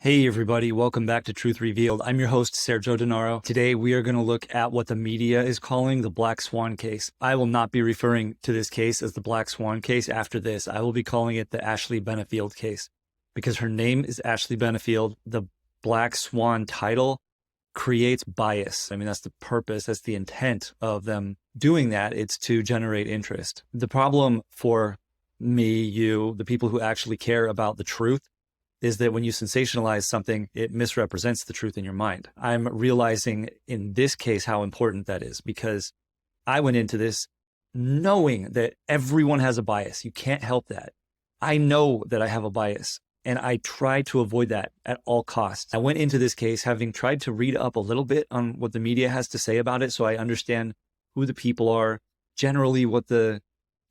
Hey everybody, welcome back to Truth Revealed. I'm your host, Sergio Denaro. Today we are going to look at what the media is calling the Black Swan case. I will not be referring to this case as the Black Swan case after this. I will be calling it the Ashley Benefield case because her name is Ashley Benefield. The Black Swan title creates bias. I mean, that's the purpose, that's the intent of them doing that. It's to generate interest. The problem for me, you, the people who actually care about the truth is that when you sensationalize something, it misrepresents the truth in your mind. I'm realizing in this case how important that is because I went into this knowing that everyone has a bias. You can't help that. I know that I have a bias and I try to avoid that at all costs. I went into this case having tried to read up a little bit on what the media has to say about it so I understand who the people are, generally what the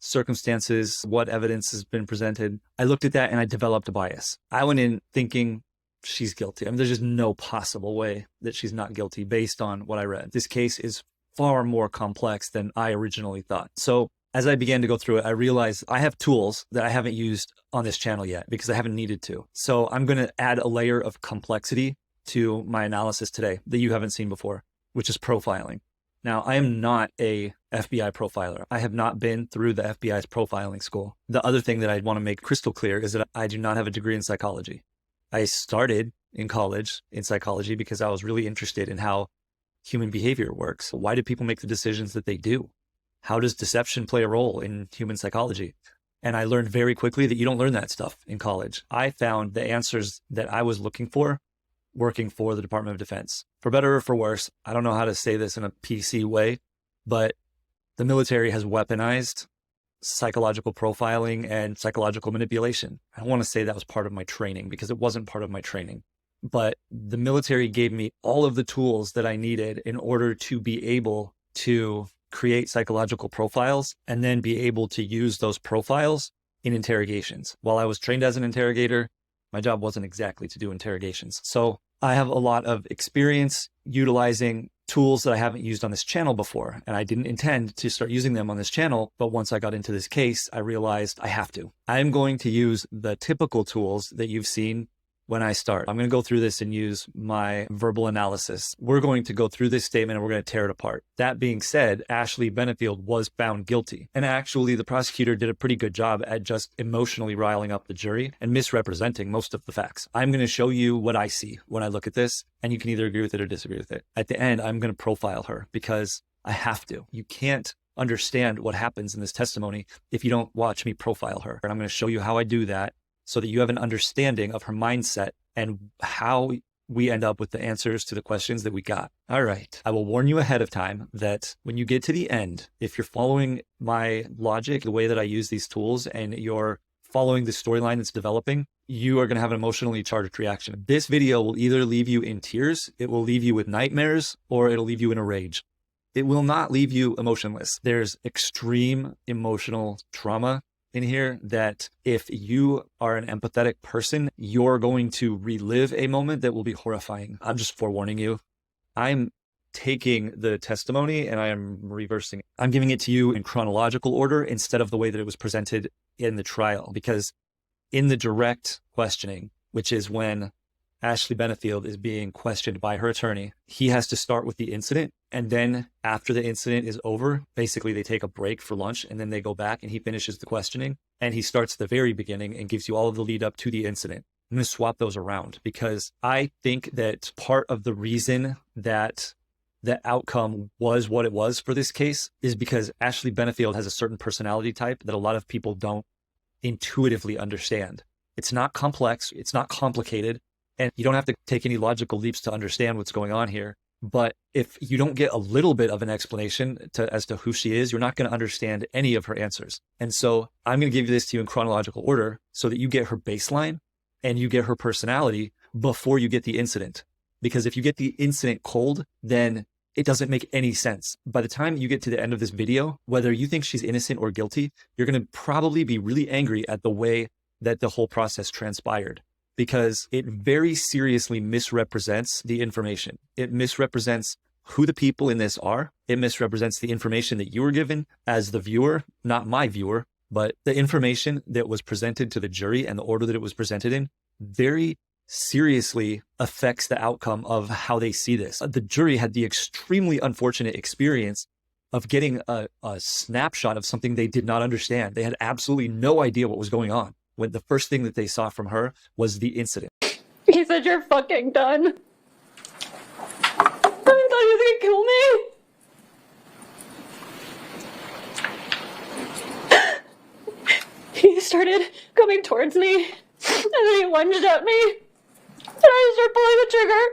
circumstances, what evidence has been presented. I looked at that and I developed a bias. I went in thinking she's guilty. I mean, there's just no possible way that she's not guilty based on what I read. This case is far more complex than I originally thought. So as I began to go through it, I realized I have tools that I haven't used on this channel yet because I haven't needed to. So I'm going to add a layer of complexity to my analysis today that you haven't seen before, which is profiling. Now, I am not a FBI profiler. I have not been through the FBI's profiling school. The other thing that I want to make crystal clear is that I do not have a degree in psychology. I started in college in psychology because I was really interested in how human behavior works. Why do people make the decisions that they do? How does deception play a role in human psychology? And I learned very quickly that you don't learn that stuff in college. I found the answers that I was looking for working for the Department of Defense. For better or for worse, I don't know how to say this in a PC way, but the military has weaponized psychological profiling and psychological manipulation. I don't want to say that was part of my training because it wasn't part of my training, but the military gave me all of the tools that I needed in order to be able to create psychological profiles and then be able to use those profiles in interrogations. While I was trained as an interrogator, my job wasn't exactly to do interrogations. So I have a lot of experience utilizing tools that I haven't used on this channel before. And I didn't intend to start using them on this channel. But once I got into this case, I realized I have to. I'm going to use the typical tools that you've seen when I start. I'm going to go through this and use my verbal analysis. We're going to go through this statement and we're going to tear it apart. That being said, Ashley Benefield was found guilty. And actually, the prosecutor did a pretty good job at just emotionally riling up the jury and misrepresenting most of the facts. I'm going to show you what I see when I look at this, and you can either agree with it or disagree with it. At the end, I'm going to profile her because I have to. You can't understand what happens in this testimony if you don't watch me profile her. And I'm going to show you how I do that, so that you have an understanding of her mindset and how we end up with the answers to the questions that we got. All right. I will warn you ahead of time that when you get to the end, if you're following my logic, the way that I use these tools, and you're following the storyline that's developing, you are going to have an emotionally charged reaction. This video will either leave you in tears, it will leave you with nightmares, or it'll leave you in a rage. It will not leave you emotionless. There's extreme emotional trauma in here that if you are an empathetic person, you're going to relive a moment that will be horrifying. I'm just forewarning you. I'm taking the testimony and I am reversing it. I'm giving it to you in chronological order instead of the way that it was presented in the trial, because in the direct questioning, which is when Ashley Benefield is being questioned by her attorney, he has to start with the incident. And then after the incident is over, basically they take a break for lunch and then they go back and he finishes the questioning and he starts the very beginning and gives you all of the lead up to the incident. I'm going to swap those around because I think that part of the reason that the outcome was what it was for this case is because Ashley Benefield has a certain personality type that a lot of people don't intuitively understand. It's not complex. It's not complicated. And you don't have to take any logical leaps to understand what's going on here. But if you don't get a little bit of an explanation as to who she is, you're not going to understand any of her answers. And so I'm going to give you this to you in chronological order so that you get her baseline and you get her personality before you get the incident. Because if you get the incident cold, then it doesn't make any sense. By the time you get to the end of this video, whether you think she's innocent or guilty, you're going to probably be really angry at the way that the whole process transpired, because it very seriously misrepresents the information. It misrepresents who the people in this are. It misrepresents the information that you were given as the viewer, not my viewer, but the information that was presented to the jury and the order that it was presented in very seriously affects the outcome of how they see this. The jury had the extremely unfortunate experience of getting a snapshot of something they did not understand. They had absolutely no idea what was going on when the first thing that they saw from her was the incident. He said, "You're fucking done." I thought he was gonna kill me. He started coming towards me, and then he lunged at me, and I started pulling the trigger,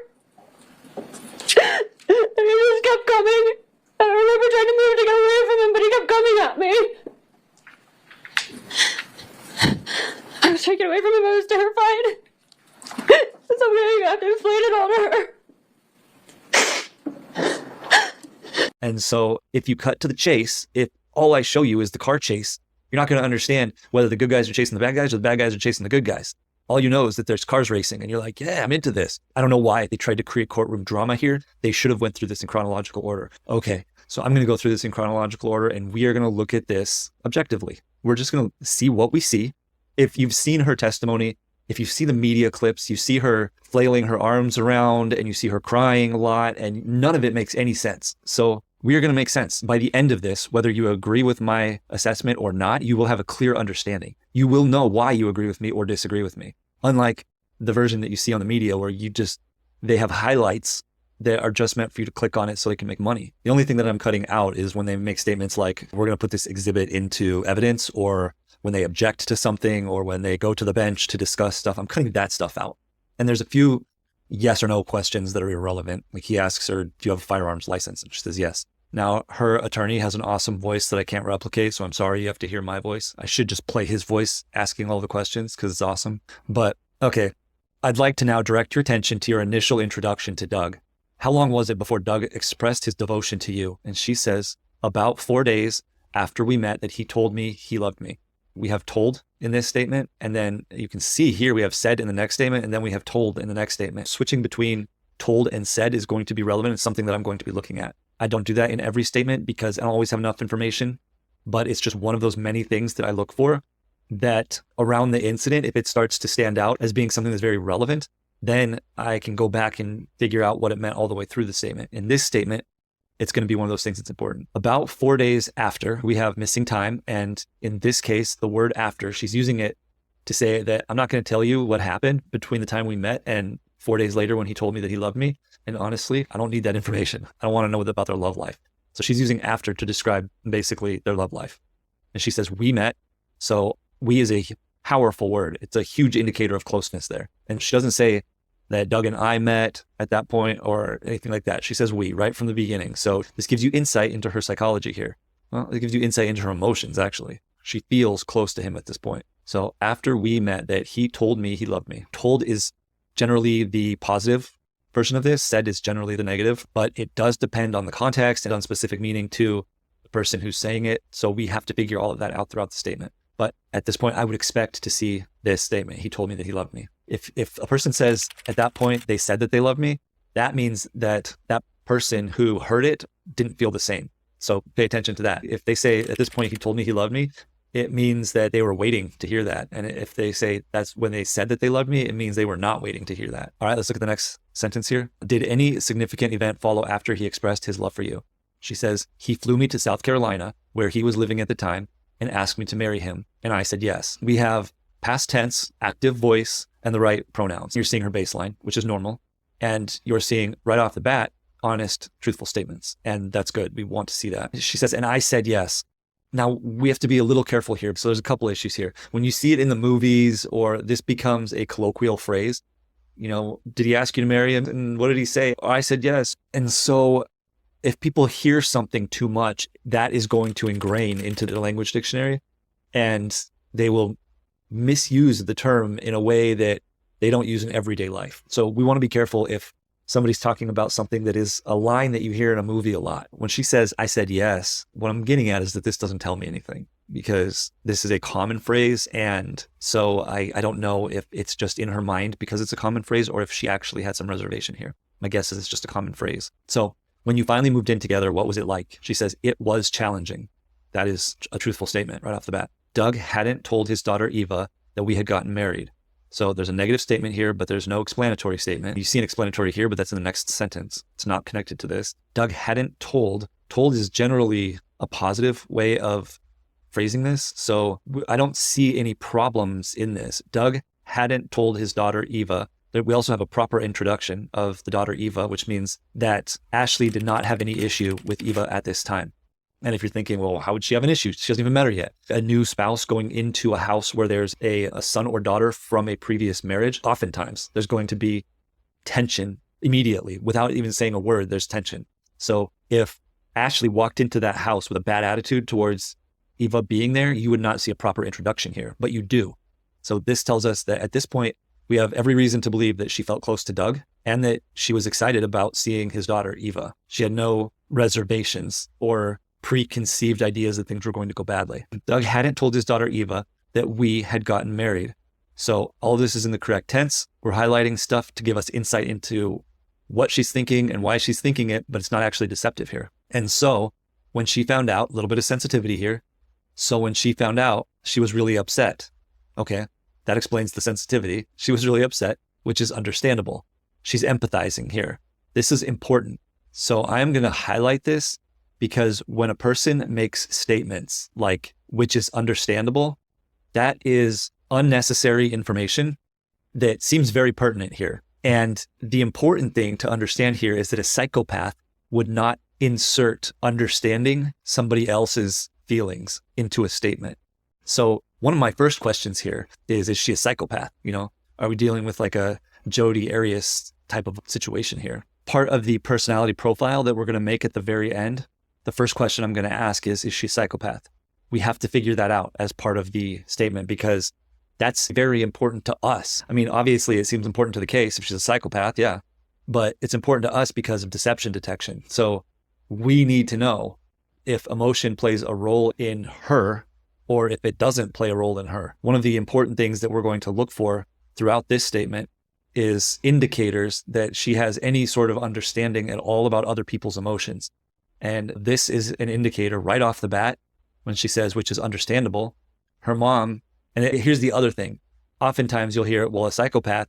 and he just kept coming. And I remember trying to move to get away from him, but he kept coming at me. I was trying to get away from him. I was terrified. So I'm going to have to explain it all to her. And so if you cut to the chase, if all I show you is the car chase, you're not going to understand whether the good guys are chasing the bad guys or the bad guys are chasing the good guys. All you know is that there's cars racing and you're like, yeah, I'm into this. I don't know why they tried to create courtroom drama here. They should have went through this in chronological order. Okay, so I'm going to go through this in chronological order and we are going to look at this objectively. We're just going to see what we see. If you've seen her testimony, if you see the media clips, you see her flailing her arms around and you see her crying a lot and none of it makes any sense. So we are going to make sense. By the end of this, whether you agree with my assessment or not, you will have a clear understanding. You will know why you agree with me or disagree with me. Unlike the version that you see on the media where they have highlights that are just meant for you to click on it so they can make money. The only thing that I'm cutting out is when they make statements like, we're going to put this exhibit into evidence, or when they object to something, or when they go to the bench to discuss stuff. I'm cutting that stuff out. And there's a few yes or no questions that are irrelevant. Like he asks her, do you have a firearms license? And she says yes. Now, her attorney has an awesome voice that I can't replicate, so I'm sorry you have to hear my voice. I should just play his voice asking all the questions because it's awesome. But okay, I'd like to now direct your attention to your initial introduction to Doug. How long was it before Doug expressed his devotion to you? And she says, about 4 days after we met that he told me he loved me. We have told in this statement, and then you can see here we have said in the next statement, and then we have told in the next statement. Switching between told and said is going to be relevant. It's something that I'm going to be looking at. I don't do that in every statement because I don't always have enough information, but it's just one of those many things that I look for that around the incident, if it starts to stand out as being something that's very relevant, then I can go back and figure out what it meant all the way through the statement. In this statement, it's going to be one of those things that's important. About 4 days after, we have missing time. And in this case, the word after, she's using it to say that I'm not going to tell you what happened between the time we met and 4 days later when he told me that he loved me. And honestly, I don't need that information. I don't want to know about their love life. So she's using after to describe basically their love life. And she says, we met. So we is a powerful word. It's a huge indicator of closeness there. And she doesn't say that Doug and I met at that point or anything like that. She says we right from the beginning. So this gives you insight into her psychology here. Well, it gives you insight into her emotions, actually. She feels close to him at this point. So after we met that he told me he loved me. Told is generally the positive version of this. Said is generally the negative, but it does depend on the context and on specific meaning to the person who's saying it. So we have to figure all of that out throughout the statement. But at this point, I would expect to see this statement. He told me that he loved me. If a person says at that point, they said that they love me, that means that that person who heard it didn't feel the same. So pay attention to that. If they say at this point, he told me he loved me, it means that they were waiting to hear that. And if they say that's when they said that they loved me, it means they were not waiting to hear that. All right, let's look at the next sentence here. Did any significant event follow after he expressed his love for you? She says, he flew me to South Carolina, where he was living at the time, and asked me to marry him. And I said yes. We have past tense, active voice, and the right pronouns. You're seeing her baseline, which is normal. And you're seeing right off the bat, honest, truthful statements. And that's good. We want to see that. She says, and I said yes. Now, we have to be a little careful here. So there's a couple issues here. When you see it in the movies or this becomes a colloquial phrase, you know, did he ask you to marry him? And what did he say? Oh, I said yes. And so if people hear something too much, that is going to ingrain into the language dictionary and they will misuse the term in a way that they don't use in everyday life. So we want to be careful if somebody's talking about something that is a line that you hear in a movie a lot. When she says, I said yes, what I'm getting at is that this doesn't tell me anything because this is a common phrase. And so I don't know if it's just in her mind because it's a common phrase or if she actually had some reservation here. My guess is it's just a common phrase. So when you finally moved in together, what was it like? She says, it was challenging. That is a truthful statement right off the bat. Doug hadn't told his daughter, Eva, that we had gotten married. So there's a negative statement here, but there's no explanatory statement. You see an explanatory here, but that's in the next sentence. It's not connected to this. Doug hadn't told. Told is generally a positive way of phrasing this. So I don't see any problems in this. Doug hadn't told his daughter, Eva. We also have a proper introduction of the daughter, Eva, which means that Ashley did not have any issue with Eva at this time. And if you're thinking, well, how would she have an issue? She hasn't even met her yet. A new spouse going into a house where there's a son or daughter from a previous marriage, oftentimes there's going to be tension immediately. Without even saying a word, there's tension. So if Ashley walked into that house with a bad attitude towards Eva being there, you would not see a proper introduction here, but you do. So this tells us that at this point, we have every reason to believe that she felt close to Doug and that she was excited about seeing his daughter, Eva. She had no reservations or preconceived ideas that things were going to go badly. Doug hadn't told his daughter, Eva, that we had gotten married. So all this is in the correct tense. We're highlighting stuff to give us insight into what she's thinking and why she's thinking it, but it's not actually deceptive here. And so when she found out, a little bit of sensitivity here. So when she found out, she was really upset. Okay, that explains the sensitivity. She was really upset, which is understandable. She's empathizing here. This is important. So I'm going to highlight this because when a person makes statements like, which is understandable, that is unnecessary information that seems very pertinent here. And the important thing to understand here is that a psychopath would not insert understanding somebody else's feelings into a statement. So one of my first questions here is she a psychopath? You know, are we dealing with like a Jodi Arias type of situation here? Part of the personality profile that we're going to make at the very end, the first question I'm going to ask is she a psychopath? We have to figure that out as part of the statement because that's very important to us. I mean, obviously it seems important to the case if she's a psychopath, yeah, but it's important to us because of deception detection. So we need to know if emotion plays a role in her or if it doesn't play a role in her. One of the important things that we're going to look for throughout this statement is indicators that she has any sort of understanding at all about other people's emotions. And this is an indicator right off the bat when she says, which is understandable. Her mom, and here's the other thing. Oftentimes you'll hear, well, a psychopath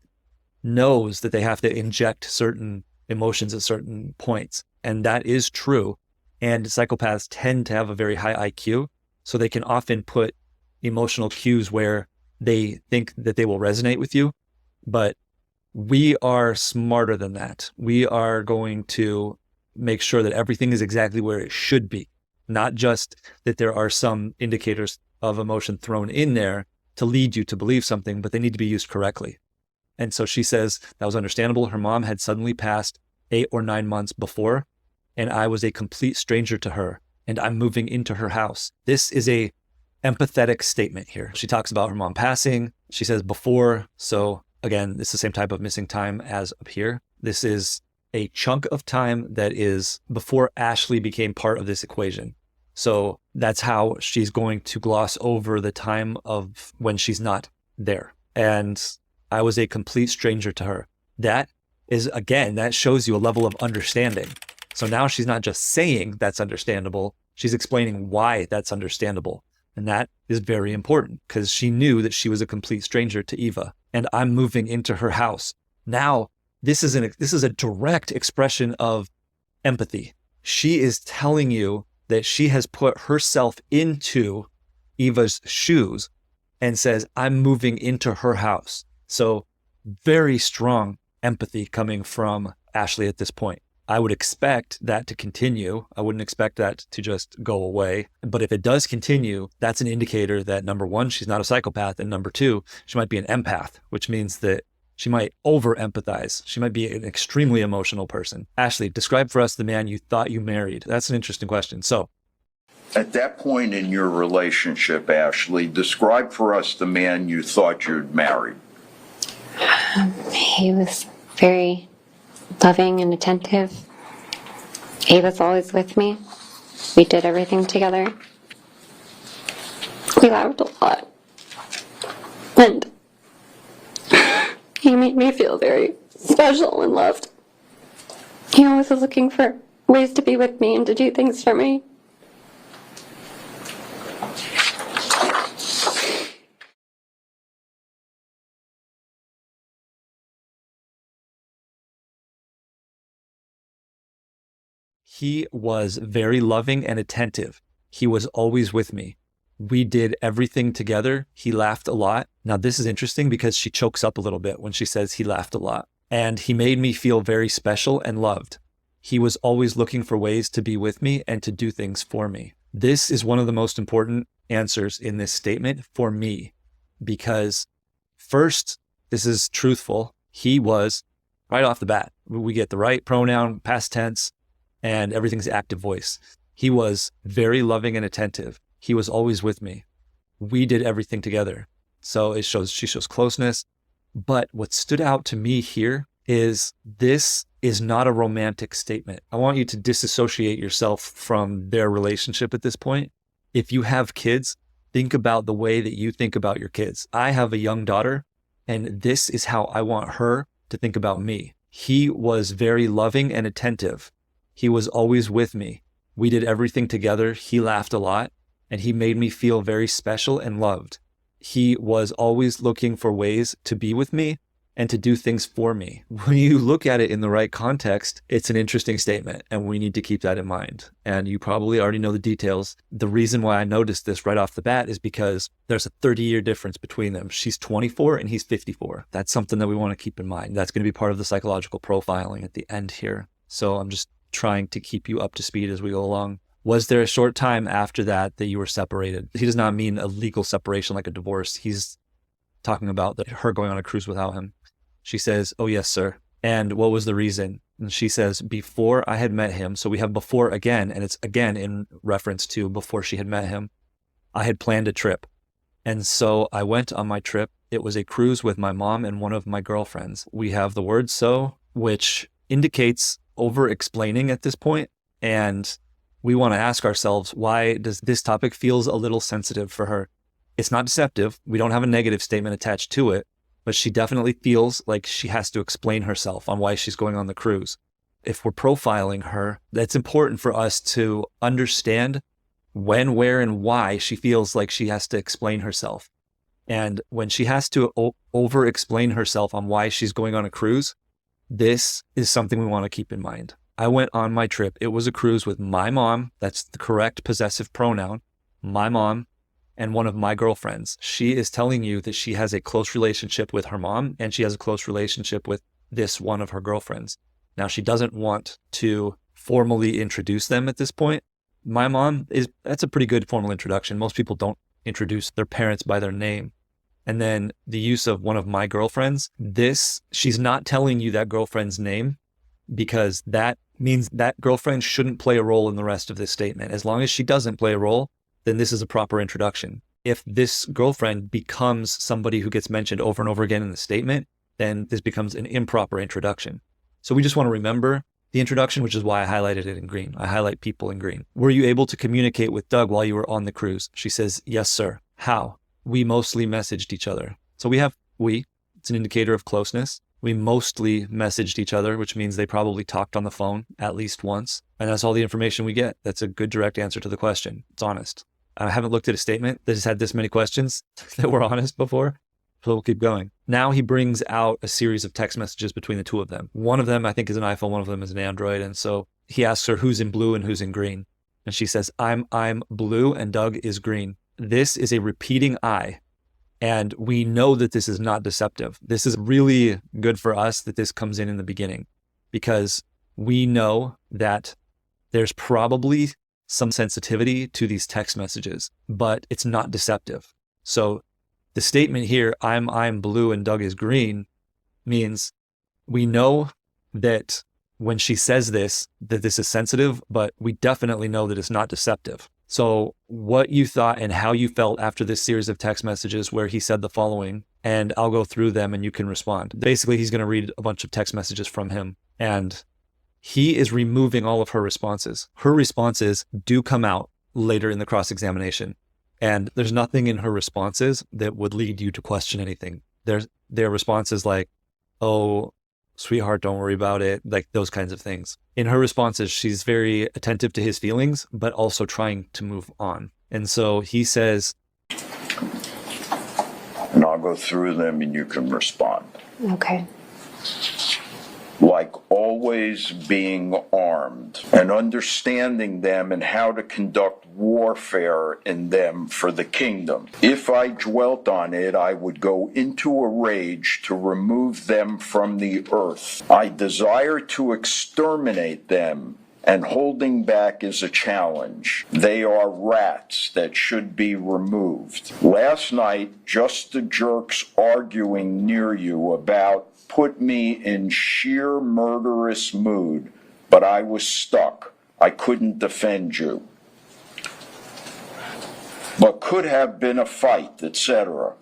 knows that they have to inject certain emotions at certain points. And that is true. And psychopaths tend to have a very high IQ. So they can often put emotional cues where they think that they will resonate with you. But we are smarter than that. We are going to make sure that everything is exactly where it should be, not just that there are some indicators of emotion thrown in there to lead you to believe something, but they need to be used correctly. And so she says that was understandable. Her mom had suddenly passed 8 or 9 months before, and I was a complete stranger to her, and I'm moving into her house. This is a empathetic statement here. She talks about her mom passing. She says before. So again, it's the same type of missing time as up here. This is a chunk of time that is before Ashley became part of this equation. So that's how she's going to gloss over the time of when she's not there. And I was a complete stranger to her. That is, again, that shows you a level of understanding. So now she's not just saying that's understandable, she's explaining why that's understandable. And that is very important because she knew that she was a complete stranger to Eva and I'm moving into her house. Now, this is a direct expression of empathy. She is telling you that she has put herself into Eva's shoes and says, I'm moving into her house. So very strong empathy coming from Ashley at this point. I would expect that to continue. I wouldn't expect that to just go away. But if it does continue, that's an indicator that number one, she's not a psychopath. And number two, she might be an empath, which means that she might over empathize. She might be an extremely emotional person. Ashley, describe for us the man you thought you married. That's an interesting question. So at that point in your relationship, Ashley, describe for us the man you thought you'd married. He was very loving and attentive. He was always with me. We did everything together. We laughed a lot. And he made me feel very special and loved. He always was looking for ways to be with me and to do things for me. He was very loving and attentive. He was always with me. We did everything together. He laughed a lot. Now, this is interesting because she chokes up a little bit when she says he laughed a lot. And he made me feel very special and loved. He was always looking for ways to be with me and to do things for me. This is one of the most important answers in this statement for me, because first, this is truthful. He was, right off the bat, we get the right pronoun, past tense, and everything's active voice. He was very loving and attentive. He was always with me. We did everything together. So she shows closeness. But what stood out to me here is this is not a romantic statement. I want you to disassociate yourself from their relationship at this point. If you have kids, think about the way that you think about your kids. I have a young daughter, and this is how I want her to think about me. He was very loving and attentive. He was always with me. We did everything together. He laughed a lot, and he made me feel very special and loved. He was always looking for ways to be with me and to do things for me. When you look at it in the right context, it's an interesting statement, and we need to keep that in mind. And you probably already know the details. The reason why I noticed this right off the bat is because there's a 30-year difference between them. She's 24 and he's 54. That's something that we want to keep in mind. That's going to be part of the psychological profiling at the end here. So I'm just trying to keep you up to speed as we go along. Was there a short time after that you were separated? He does not mean a legal separation like a divorce. He's talking about her going on a cruise without him. She says, "Oh, yes, sir." And what was the reason? And she says, "Before I had met him." So we have before again, and it's again in reference to before she had met him. "I had planned a trip. And so I went on my trip. It was a cruise with my mom and one of my girlfriends." We have the word "so," which indicates over-explaining at this point. And we want to ask ourselves, why does this topic feels a little sensitive for her? It's not deceptive. We don't have a negative statement attached to it, but she definitely feels like she has to explain herself on why she's going on the cruise. If we're profiling her, it's important for us to understand when, where, and why she feels like she has to explain herself. And when she has to over-explain herself on why she's going on a cruise, this is something we want to keep in mind. I went on my trip. It was a cruise with my mom. That's the correct possessive pronoun. My mom and one of my girlfriends. She is telling you that she has a close relationship with her mom, and she has a close relationship with this one of her girlfriends. Now, she doesn't want to formally introduce them at this point. My mom that's a pretty good formal introduction. Most people don't introduce their parents by their name. And then the use of one of my girlfriends, she's not telling you that girlfriend's name, because that means that girlfriend shouldn't play a role in the rest of this statement. As long as she doesn't play a role, then this is a proper introduction. If this girlfriend becomes somebody who gets mentioned over and over again in the statement, then this becomes an improper introduction. So we just want to remember the introduction, which is why I highlighted it in green. I highlight people in green. "Were you able to communicate with Doug while you were on the cruise?" She says, "Yes, sir." "How?" "We mostly messaged each other." So we have it's an indicator of closeness. We mostly messaged each other, which means they probably talked on the phone at least once. And that's all the information we get. That's a good direct answer to the question. It's honest. I haven't looked at a statement that has had this many questions that were honest before, so we'll keep going. Now he brings out a series of text messages between the two of them. One of them, I think, is an iPhone. One of them is an Android. And so he asks her who's in blue and who's in green. And she says, I'm blue and Doug is green. This is a repeating I. And we know that this is not deceptive. This is really good for us that this comes in the beginning, because we know that there's probably some sensitivity to these text messages, but it's not deceptive. So the statement here, I'm blue and Doug is green, means we know that when she says this, that this is sensitive, but we definitely know that it's not deceptive. So what you thought and how you felt after this series of text messages where he said the following, and I'll go through them and you can respond. Basically, he's going to read a bunch of text messages from him, and he is removing all of her responses. Her responses do come out later in the cross-examination, and there's nothing in her responses that would lead you to question anything. Their responses like, "Oh, sweetheart, don't worry about it," like those kinds of things. In her responses, she's very attentive to his feelings, but also trying to move on. And so he says, and I'll go through them and you can respond. Okay. like always being armed, and understanding them and how to conduct warfare in them for the kingdom. If I dwelt on it, I would go into a rage to remove them from the earth. I desire to exterminate them, and holding back is a challenge. They are rats that should be removed. Last night, just the jerks arguing near you about put me in sheer murderous mood, but I was stuck. I couldn't defend you. But could have been a fight, etc.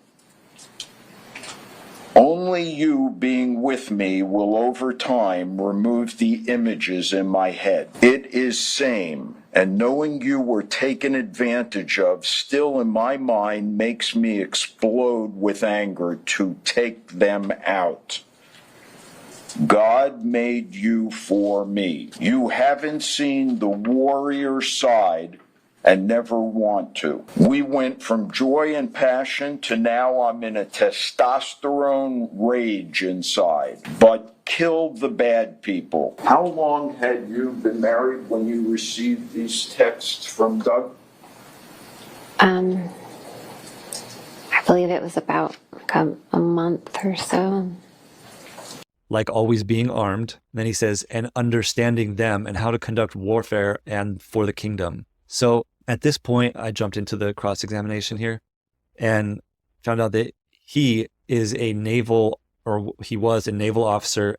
Only you being with me will over time remove the images in my head. It is same, and knowing you were taken advantage of still in my mind makes me explode with anger to take them out. God made you for me. You haven't seen the warrior side and never want to. We went from joy and passion to now I'm in a testosterone rage inside. But kill the bad people. How long had you been married when you received these texts from Doug? I believe it was about like a month or so. Like always being armed. Then he says, and understanding them and how to conduct warfare and for the kingdom. So at this point, I jumped into the cross-examination here and found out that he was a naval officer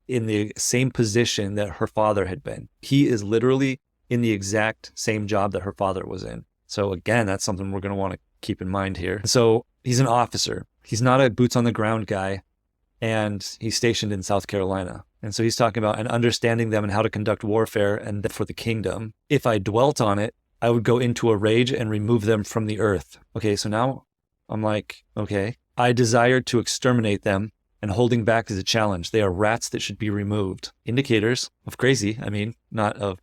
in the same position that her father had been. He is literally in the exact same job that her father was in. So again, that's something we're going to want to keep in mind here. So he's an officer. He's not a boots on the ground guy. And he's stationed in South Carolina. And so he's talking about and understanding them and how to conduct warfare and for the kingdom. If I dwelt on it, I would go into a rage and remove them from the earth. Okay, so now I'm like, okay. I desire to exterminate them, and holding back is a challenge. They are rats that should be removed. Indicators of crazy, not of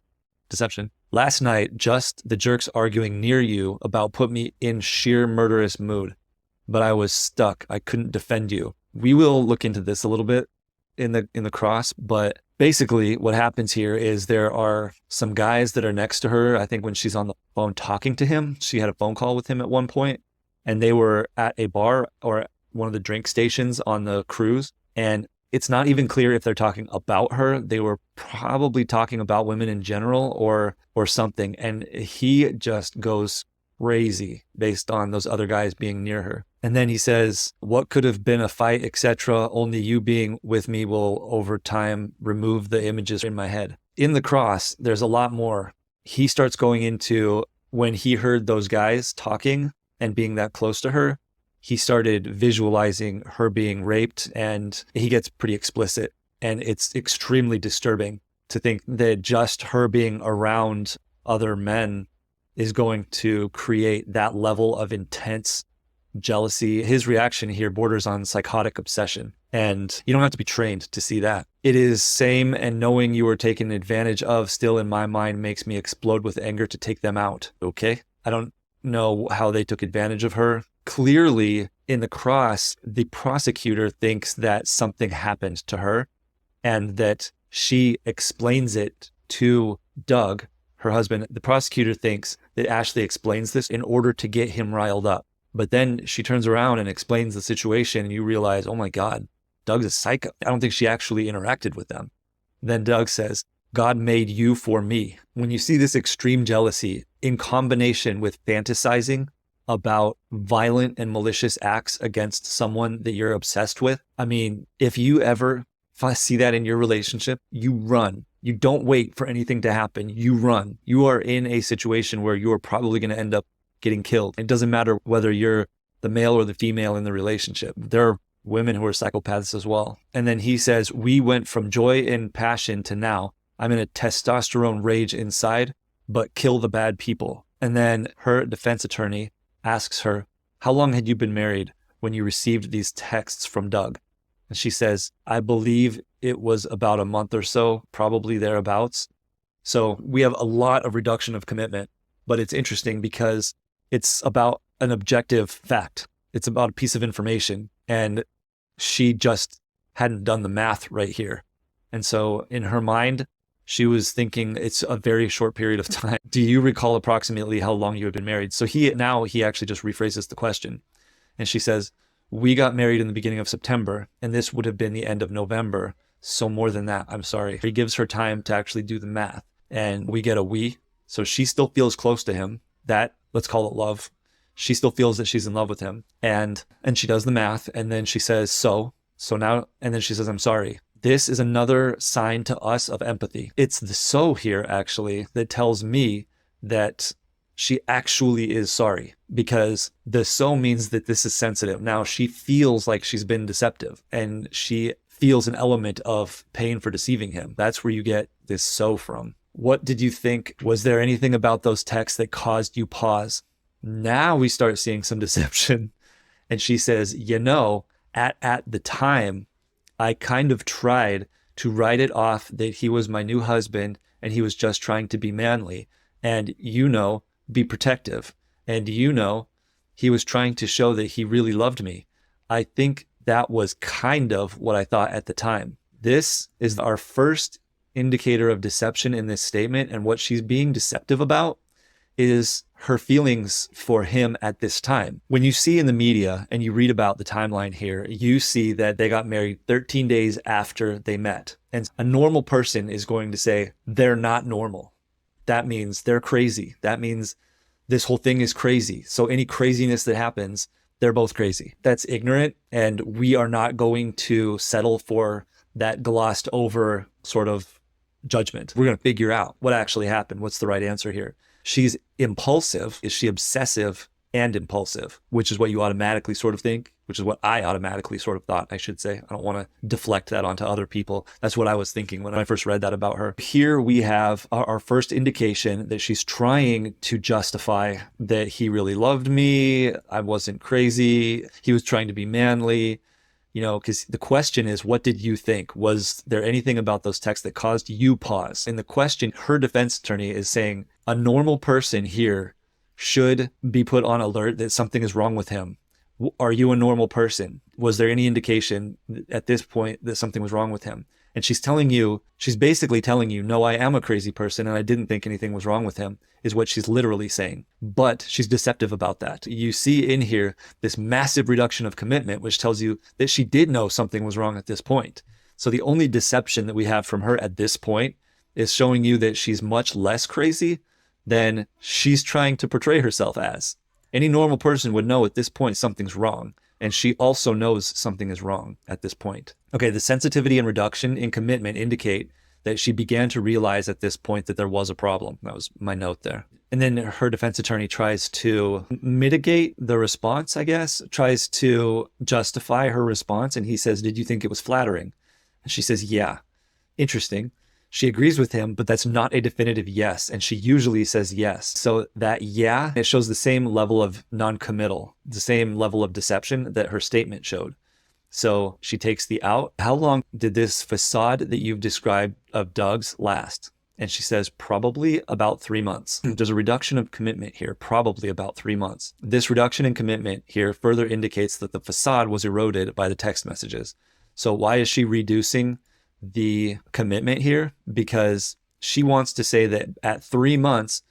deception. Last night, just the jerks arguing near you about put me in sheer murderous mood. But I was stuck. I couldn't defend you. We will look into this a little bit in the cross, but basically what happens here is there are some guys that are next to her. I think when she's on the phone talking to him, she had a phone call with him at one point, and they were at a bar or one of the drink stations on the cruise. And it's not even clear if they're talking about her. They were probably talking about women in general or something. And he just goes crazy based on those other guys being near her. And then he says, what could have been a fight, etc. Only you being with me will over time remove the images in my head. In the cross, there's a lot more. He starts going into when he heard those guys talking and being that close to her, he started visualizing her being raped, and he gets pretty explicit. And it's extremely disturbing to think that just her being around other men is going to create that level of intense jealousy. His reaction here borders on psychotic obsession, and you don't have to be trained to see that. It is same, and knowing you were taken advantage of still in my mind makes me explode with anger to take them out. Okay? I don't know how they took advantage of her. Clearly, in the cross, the prosecutor thinks that something happened to her and that she explains it to Doug, her husband. The prosecutor thinks that Ashley explains this in order to get him riled up. But then she turns around and explains the situation, and you realize, oh my God, Doug's a psycho. I don't think she actually interacted with them. Then Doug says, God made you for me. When you see this extreme jealousy in combination with fantasizing about violent and malicious acts against someone that you're obsessed with, if you ever see that in your relationship, you run. You don't wait for anything to happen. You run. You are in a situation where you are probably going to end up getting killed. It doesn't matter whether you're the male or the female in the relationship. There are women who are psychopaths as well. And then he says, we went from joy and passion to now I'm in a testosterone rage inside, but kill the bad people. And then her defense attorney asks her, how long had you been married when you received these texts from Doug? And she says, I believe it was about a month or so, probably thereabouts. So we have a lot of reduction of commitment, but it's interesting because it's about an objective fact. It's about a piece of information. And she just hadn't done the math right here. And so in her mind, she was thinking it's a very short period of time. Do you recall approximately how long you had been married? So he actually just rephrases the question. And she says, we got married in the beginning of September, and this would have been the end of November. So more than that, I'm sorry. He gives her time to actually do the math. And we get a we. So she still feels close to him. That, let's call it love. She still feels that she's in love with him. And she does the math. And then she says, so now, and then she says, I'm sorry. This is another sign to us of empathy. It's the so here, actually, that tells me that she actually is sorry, because the so means that this is sensitive. Now she feels like she's been deceptive, and she feels an element of pain for deceiving him. That's where you get this so from. What did you think? Was there anything about those texts that caused you pause? Now we start seeing some deception. And she says, at the time, I kind of tried to write it off that he was my new husband and he was just trying to be manly and, be protective. And, he was trying to show that he really loved me. I think that was kind of what I thought at the time. This is our first indicator of deception in this statement. And what she's being deceptive about is her feelings for him at this time. When you see in the media and you read about the timeline here, you see that they got married 13 days after they met. And a normal person is going to say, they're not normal. That means they're crazy. That means this whole thing is crazy. So any craziness that happens, they're both crazy. That's ignorant. And we are not going to settle for that glossed over sort of judgment. We're going to figure out what actually happened. What's the right answer here? She's impulsive. Is she obsessive and impulsive? Which is what you automatically sort of think, which is what I automatically sort of thought, I should say. I don't want to deflect that onto other people. That's what I was thinking when I first read that about her. Here we have our first indication that she's trying to justify that he really loved me. I wasn't crazy. He was trying to be manly. Because the question is, what did you think? Was there anything about those texts that caused you pause? In the question, her defense attorney is saying a normal person here should be put on alert that something is wrong with him. Are you a normal person? Was there any indication at this point that something was wrong with him? And she's basically telling you, no, I am a crazy person and I didn't think anything was wrong with him, is what she's literally saying. But she's deceptive about that. You see in here this massive reduction of commitment, which tells you that she did know something was wrong at this point. So the only deception that we have from her at this point is showing you that she's much less crazy than she's trying to portray herself as. Any normal person would know at this point something's wrong. And she also knows something is wrong at this point. Okay, the sensitivity and reduction in commitment indicate that she began to realize at this point that there was a problem. That was my note there. And then her defense attorney tries to mitigate the response, I guess, tries to justify her response. And he says, did you think it was flattering? And she says, yeah. Interesting. She agrees with him, but that's not a definitive yes. And she usually says yes. So that yeah, it shows the same level of non-committal, the same level of deception that her statement showed. So she takes the out. How long did this facade that you've described of Doug's last? And she says, probably about 3 months. There's a reduction of commitment here, probably about 3 months. This reduction in commitment here further indicates that the facade was eroded by the text messages. So why is she reducing the commitment here? Because she wants to say that at 3 months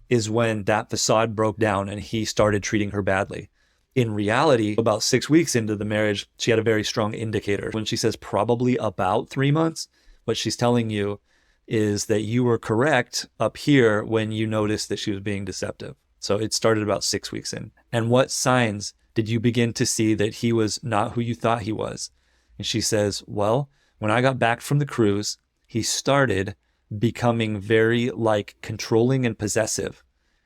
is when that facade broke down and he started treating her badly. In reality, about 6 weeks into the marriage, she had a very strong indicator. When she says probably about 3 months, what she's telling you is that you were correct up here when you noticed that she was being deceptive. So it started about 6 weeks in. And what signs did you begin to see that he was not who you thought he was? And she says, well, when I got back from the cruise, he started becoming very controlling and possessive.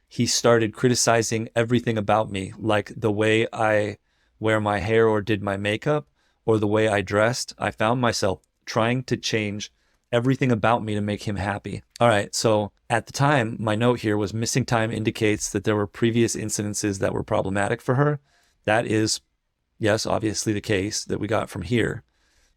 He started criticizing everything about me, like the way I wear my hair or did my makeup or the way I dressed. I found myself trying to change everything about me to make him happy. All right, so at the time, my note here was missing time indicates that there were previous incidences that were problematic for her. That is, yes, obviously the case that we got from here.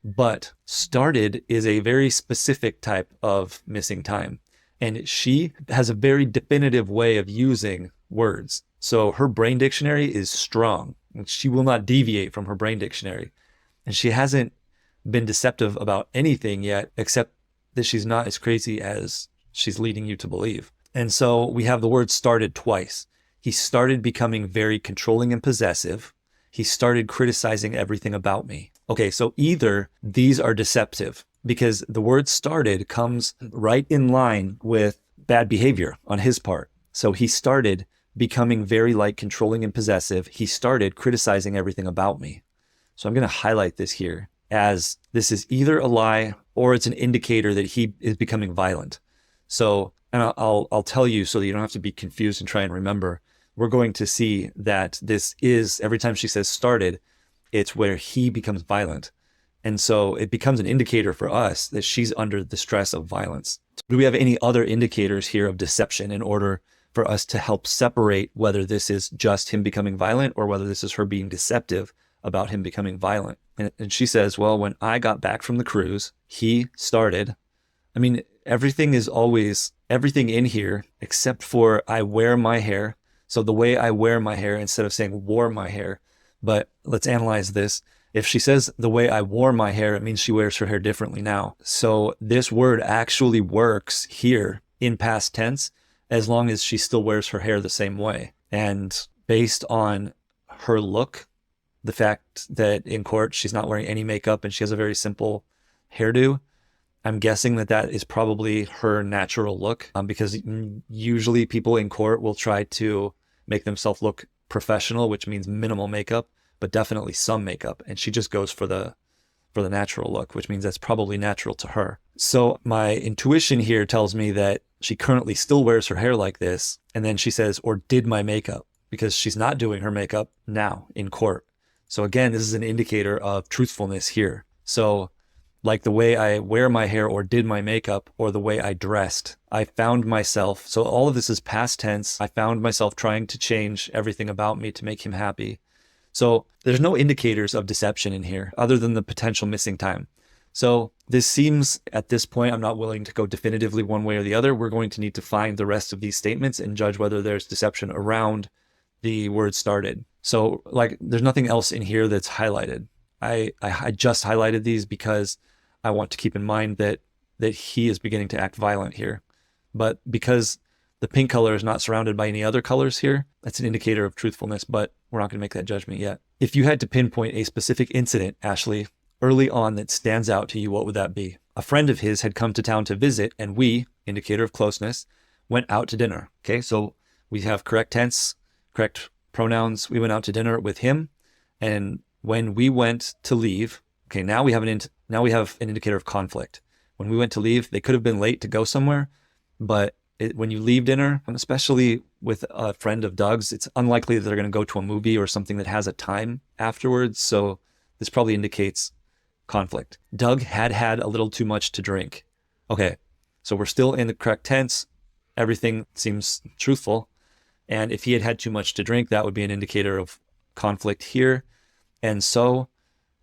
But started is a very specific type of missing time. And she has a very definitive way of using words. So her brain dictionary is strong. She will not deviate from her brain dictionary. And she hasn't been deceptive about anything yet, except that she's not as crazy as she's leading you to believe. And so we have the word started twice. He started becoming very controlling and possessive. He started criticizing everything about me. Okay, so either these are deceptive because the word started comes right in line with bad behavior on his part. So he started becoming very controlling and possessive. He started criticizing everything about me. So I'm going to highlight this here as this is either a lie or it's an indicator that he is becoming violent. So, and I'll tell you so that you don't have to be confused and try and remember. We're going to see that this is, every time she says started, it's where he becomes violent. And so it becomes an indicator for us that she's under the stress of violence. Do we have any other indicators here of deception in order for us to help separate whether this is just him becoming violent or whether this is her being deceptive about him becoming violent? And she says, well, when I got back from the cruise, he started. I mean, everything is always, everything in here, except for I wear my hair. So the way I wear my hair, instead of saying wore my hair, but let's analyze this. If she says the way I wore my hair, it means she wears her hair differently now. So this word actually works here in past tense as long as she still wears her hair the same way. And based on her look, the fact that in court she's not wearing any makeup and she has a very simple hairdo, I'm guessing that that is probably her natural look, because usually people in court will try to make themselves look professional, which means minimal makeup, but definitely some makeup. And she just goes for the natural look, which means that's probably natural to her. So my intuition here tells me that she currently still wears her hair like this. And then she says, or did my makeup, because she's not doing her makeup now in court. So again, this is an indicator of truthfulness here. So like the way I wear my hair or did my makeup or the way I dressed, I found myself, so all of this is past tense. I found myself trying to change everything about me to make him happy. So there's no indicators of deception in here other than the potential missing time. So this seems, at this point, I'm not willing to go definitively one way or the other. We're going to need to find the rest of these statements and judge whether there's deception around the word started. So there's nothing else in here that's highlighted. I just highlighted these because I want to keep in mind that he is beginning to act violent here. But because the pink color is not surrounded by any other colors here, that's an indicator of truthfulness, but we're not going to make that judgment yet. If you had to pinpoint a specific incident, Ashley, early on that stands out to you, what would that be? A friend of his had come to town to visit, and we, indicator of closeness, went out to dinner. Okay, so we have correct tense, correct pronouns. We went out to dinner with him, and when we went to leave, okay, now we have an indicator of conflict. When we went to leave, they could have been late to go somewhere, but when you leave dinner, and especially with a friend of Doug's, it's unlikely that they're going to go to a movie or something that has a time afterwards. So this probably indicates conflict. Doug had a little too much to drink. Okay, so we're still in the correct tense. Everything seems truthful. And if he had too much to drink, that would be an indicator of conflict here. And so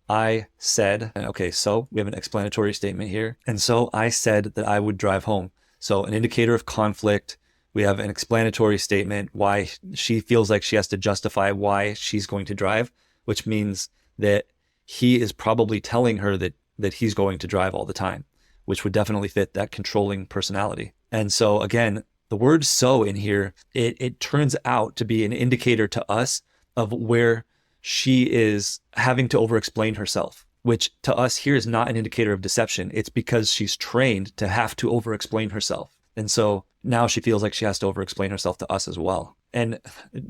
I said, okay, so we have an explanatory statement here. And so I said that I would drive home. So an indicator of conflict. We have an explanatory statement, why she feels like she has to justify why she's going to drive, which means that he is probably telling her that he's going to drive all the time, which would definitely fit that controlling personality. And so again, the word so in here, it turns out to be an indicator to us of where she is having to over-explain herself, which to us here is not an indicator of deception. It's because she's trained to have to over-explain herself. And so now she feels like she has to over-explain herself to us as well. And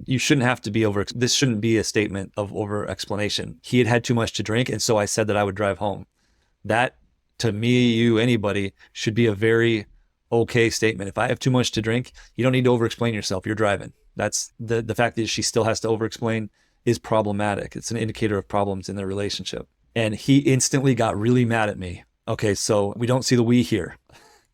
you shouldn't have to be this shouldn't be a statement of over-explanation. He had too much to drink, and so I said that I would drive home. That, to me, you, anybody, should be a very okay statement. If I have too much to drink, you don't need to over-explain yourself. You're driving. That's the fact that she still has to over-explain is problematic. It's an indicator of problems in their relationship. And he instantly got really mad at me. Okay, so we don't see the we here.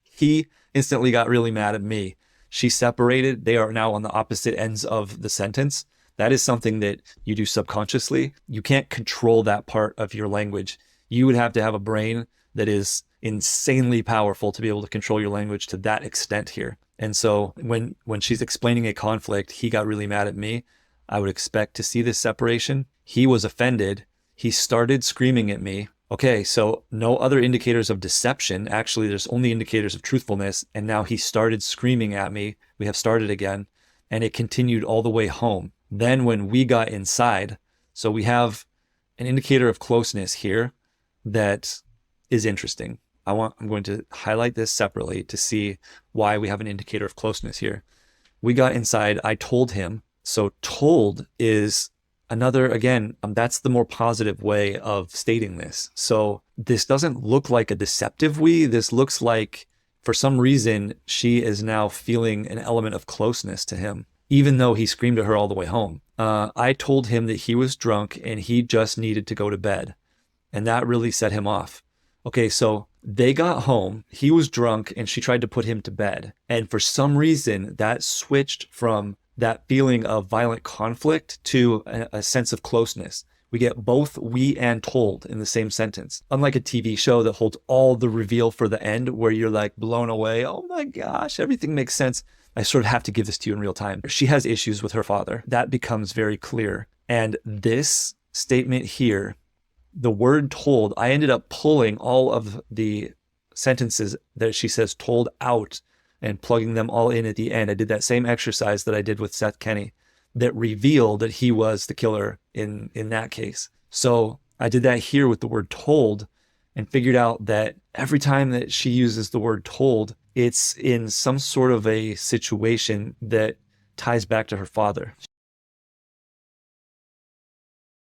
He instantly got really mad at me. She separated. They are now on the opposite ends of the sentence. That is something that you do subconsciously. You can't control that part of your language. You would have to have a brain that is insanely powerful to be able to control your language to that extent here. And so when she's explaining a conflict, he got really mad at me. I would expect to see this separation. He was offended. He started screaming at me. Okay, so no other indicators of deception. Actually, there's only indicators of truthfulness. And now he started screaming at me. We have started again. And it continued all the way home. Then when we got inside, so we have an indicator of closeness here that is interesting. I'm going to highlight this separately to see why we have an indicator of closeness here. We got inside. I told him. So told is another, again, that's the more positive way of stating this. So this doesn't look like a deceptive we. This looks like, for some reason, she is now feeling an element of closeness to him, even though he screamed at her all the way home. I told him that he was drunk and he just needed to go to bed. And that really set him off. Okay, so they got home, he was drunk, and she tried to put him to bed. And for some reason, that switched from that feeling of violent conflict to a sense of closeness. We get both we and told in the same sentence. Unlike a TV show that holds all the reveal for the end, where you're like blown away, oh my gosh, everything makes sense. I sort of have to give this to you in real time. She has issues with her father. That becomes very clear. And this statement here, the word told, I ended up pulling all of the sentences that she says told out and plugging them all in at the end. I did that same exercise that I did with Seth Kenney that revealed that he was the killer in that case. So I did that here with the word told and figured out that every time that she uses the word told, it's in some sort of a situation that ties back to her father.